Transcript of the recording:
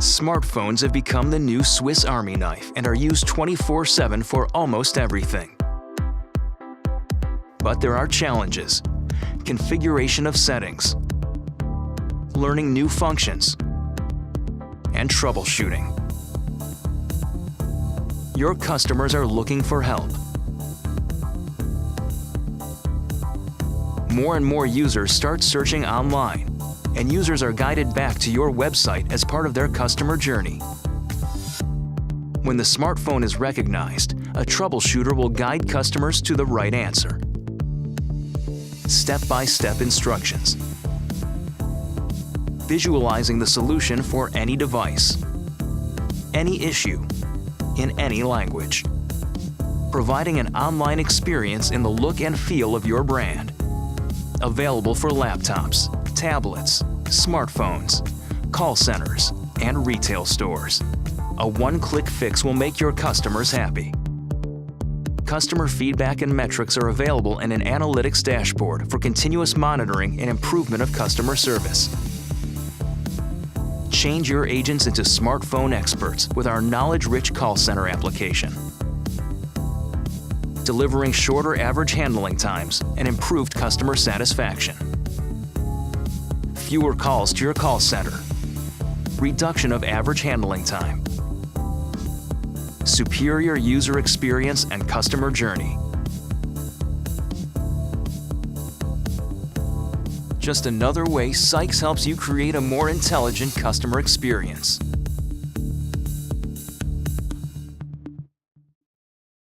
Smartphones have become the new Swiss Army knife and are used 24/7 for almost everything. But there are challenges: configuration of settings, learning new functions, and troubleshooting. Your customers are looking for help. More and more users start searching online, and users are guided back to your website as part of their customer journey. When the smartphone is recognized, a troubleshooter will guide customers to the right answer. Step-by-step instructions. Visualizing the solution for any device, any issue, in any language. Providing an online experience in the look and feel of your brand. Available for laptops, tablets, smartphones, call centers, and retail stores. A one-click fix will make your customers happy. Customer feedback and metrics are available in an analytics dashboard for continuous monitoring and improvement of customer service. Change your agents into smartphone experts with our knowledge-rich call center application. Delivering shorter average handling times and improved customer satisfaction. Fewer calls to your call center. Reduction of average handling time. Superior user experience and customer journey. Just another way SYKES helps you create a more intelligent customer experience.